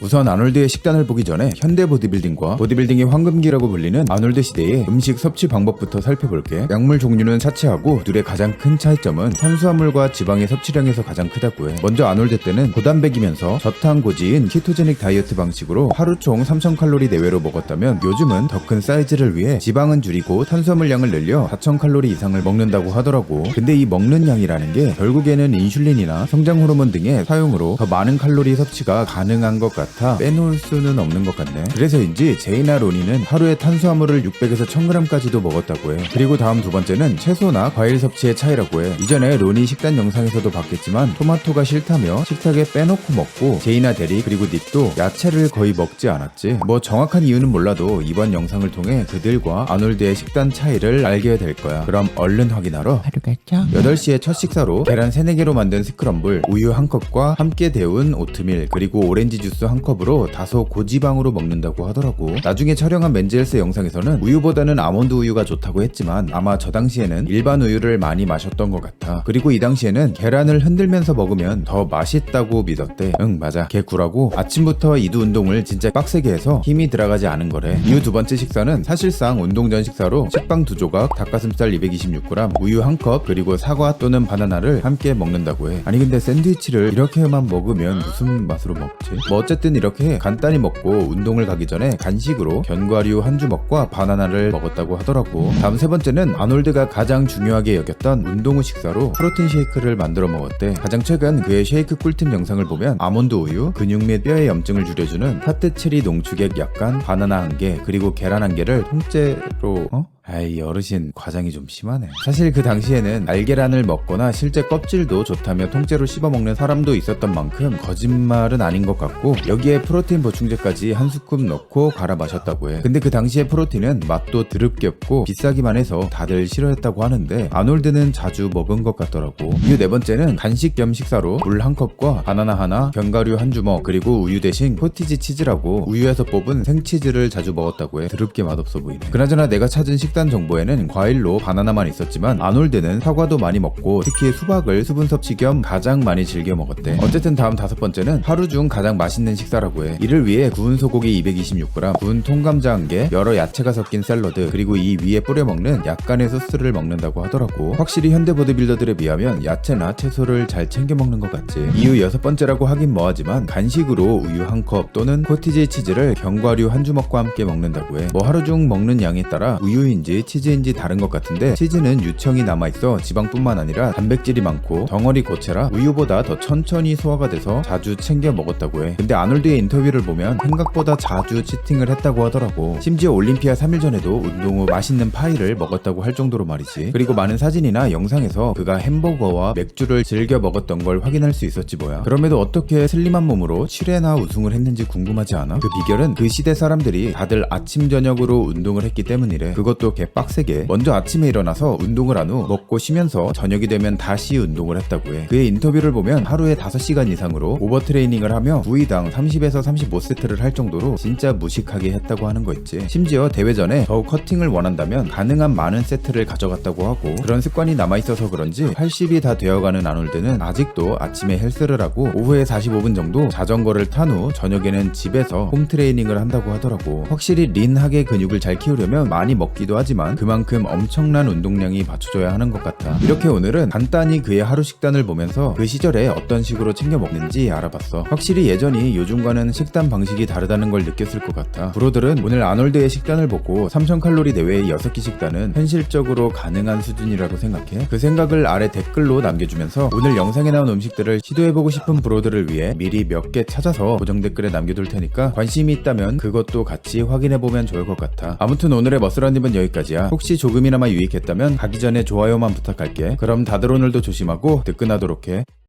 우선 아놀드의 식단을 보기 전에 현대 보디빌딩과 보디빌딩의 황금기라고 불리는 아놀드 시대의 음식 섭취 방법부터 살펴볼게. 약물 종류는 사치하고 둘의 가장 큰 차이점은 탄수화물과 지방의 섭취량에서 가장 크다고 해. 먼저 아놀드 때는 고단백이면서 저탄 고지인 키토제닉 다이어트 방식으로 하루 총 3000칼로리 내외로 먹었다면 요즘은 더 큰 사이즈를 위해 지방은 줄이고 탄수화물량을 늘려 4000칼로리 이상을 먹는다고 하더라고. 근데 이 먹는 양이라는 게 결국에는 인슐린이나 성장 호르몬 등의 사용으로 더 많은 칼로리 섭취가 가능한 것 같아 빼놓을 수는 없는 것 같네. 그래서인지 제이나 로니는 하루에 탄수화물을 600에서 1000g까지도 먹었다고 해. 그리고 다음 두 번째는 채소나 과일 섭취의 차이라고 해. 이전에 로니 식단 영상에서도 봤겠지만 토마토가 싫다며 식탁에 빼놓고 먹고 제이나 대리 그리고 닉도 야채를 거의 먹지 않았지. 뭐 정확한 이유는 몰라도 이번 영상을 통해 그들과 아놀드의 식단 차이를 알게 될 거야. 그럼 얼른 확인하러 하루겠죠? 8시에 첫 식사로 계란 3, 4개로 만든 스크럼블, 우유 1컵과 함께 데운 오트밀, 그리고 오렌지 주스 1컵으로 다소 고지방으로 먹는다고 하더라고. 나중에 촬영한 맨즈헬스 영상에서는 우유보다는 아몬드 우유가 좋다고 했지만 아마 저 당시에는 일반 우유를 많이 마셨던 것 같아. 그리고 이 당시에는 계란을 흔들면서 먹으면 더 맛있다고 믿었대. 응 맞아, 개구라고 아침부터 이두 운동을 진짜 빡세게 해서 힘이 들어가지 않은 거래. 이후 두 번째 식사는 사실상 운동 전 식사로 식빵 2조각, 닭가슴살 226g, 우유 1컵, 그리고 사과 또는 바나나를 함께 먹는다고 해. 아니 근데 샌드위치를 이렇게만 먹으면 무슨 맛으로 먹지? 뭐 어쨌든 이렇게 간단히 먹고 운동을 가기 전에 간식으로 견과류 한 주먹과 바나나를 먹었다고 하더라고. 다음 세 번째는 아놀드가 가장 중요하게 여겼던 운동 후 식사로 프로틴 쉐이크를 만들어 먹었대. 가장 최근 그의 쉐이크 꿀팁 영상을 보면 아몬드 우유, 근육 및 뼈의 염증을 줄여주는 파트 체리 농축액 약간, 바나나 1개, 그리고 계란 1개를 통째로 아이 어르신 과장이 좀 심하네. 사실 그 당시에는 날계란을 먹거나 실제 껍질도 좋다며 통째로 씹어먹는 사람도 있었던 만큼 거짓말은 아닌 것 같고 여기에 프로틴 보충제까지 한 스쿱 넣고 갈아 마셨다고 해. 근데 그 당시에 프로틴은 맛도 드럽게 없고 비싸기만 해서 다들 싫어했다고 하는데 아놀드는 자주 먹은 것 같더라고. 이후 네 번째는 간식 겸 식사로 물 1컵과 바나나 하나, 견과류 한 주먹, 그리고 우유 대신 코티지 치즈라고 우유에서 뽑은 생치즈를 자주 먹었다고 해. 드럽게 맛없어 보이네. 그나저나 내가 찾은 식단 정보에는 과일로 바나나만 있었지만 아놀드는 사과도 많이 먹고 특히 수박을 수분 섭취 겸 가장 많이 즐겨 먹었대. 어쨌든 다음 다섯 번째는 하루 중 가장 맛있는 식사라고 해. 이를 위해 구운 소고기 226g, 구운 통감자 1개, 여러 야채가 섞인 샐러드, 그리고 이 위에 뿌려 먹는 약간의 소스를 먹는다고 하더라고. 확실히 현대 보디빌더들에 비하면 야채나 채소를 잘 챙겨 먹는 것 같지. 이후 여섯 번째라고 하긴 뭐하지만 간식으로 우유 1컵 또는 코티지 치즈를 견과류 한 주먹과 함께 먹는다고 해. 뭐 하루 중 먹는 양에 따라 우유인지 치즈인지 다른 것 같은데 치즈는 유청이 남아있어 지방뿐만 아니라 단백질이 많고 덩어리 고체라 우유보다 더 천천히 소화가 돼서 자주 챙겨 먹었다고 해. 근데 아놀드의 인터뷰를 보면 생각보다 자주 치팅을 했다고 하더라고. 심지어 올림피아 3일 전에도 운동 후 맛있는 파이를 먹었다고 할 정도로 말이지. 그리고 많은 사진이나 영상에서 그가 햄버거와 맥주를 즐겨 먹었던 걸 확인할 수 있었지 뭐야. 그럼에도 어떻게 슬림한 몸으로 7회나 우승을 했는지 궁금하지 않아? 그 비결은 그 시대 사람들이 다들 아침 저녁으로 운동을 했기 때문이래. 그것도 개빡세게 먼저 아침에 일어나서 운동을 한 후 먹고 쉬면서 저녁이 되면 다시 운동을 했다고 해. 그의 인터뷰를 보면 하루에 5시간 이상으로 오버트레이닝을 하며 부위당 30에서 35세트를 할 정도로 진짜 무식하게 했다고 하는 거 있지. 심지어 대회 전에 더욱 커팅을 원한다면 가능한 많은 세트를 가져갔다고 하고 그런 습관이 남아있어서 그런지 80이 다 되어가는 아놀드는 아직도 아침에 헬스를 하고 오후에 45분 정도 자전거를 탄 후 저녁에는 집에서 홈트레이닝을 한다고 하더라고. 확실히 린하게 근육을 잘 키우려면 많이 먹기도 하지만 그만큼 엄청난 운동량이 받쳐줘야 하는 것 같아. 이렇게 오늘은 간단히 그의 하루 식단을 보면서 그 시절에 어떤 식으로 챙겨 먹는지 알아봤어. 확실히 예전이 요즘과는 식단 방식이 다르다는 걸 느꼈을 것 같아. 브로들은 오늘 아놀드의 식단을 보고 3000칼로리 내외의 6끼 식단은 현실적으로 가능한 수준이라고 생각해? 그 생각을 아래 댓글로 남겨주면서 오늘 영상에 나온 음식들을 시도해보고 싶은 브로들을 위해 미리 몇 개 찾아서 고정 댓글에 남겨둘 테니까 관심이 있다면 그것도 같이 확인해보면 좋을 것 같아. 아무튼 오늘의 머슬한입은 여기까지야. 혹시 조금이나마 유익했다면 가기 전에 좋아요만 부탁할게. 그럼 다들 오늘도 조심하고 뜨끈하도록 해.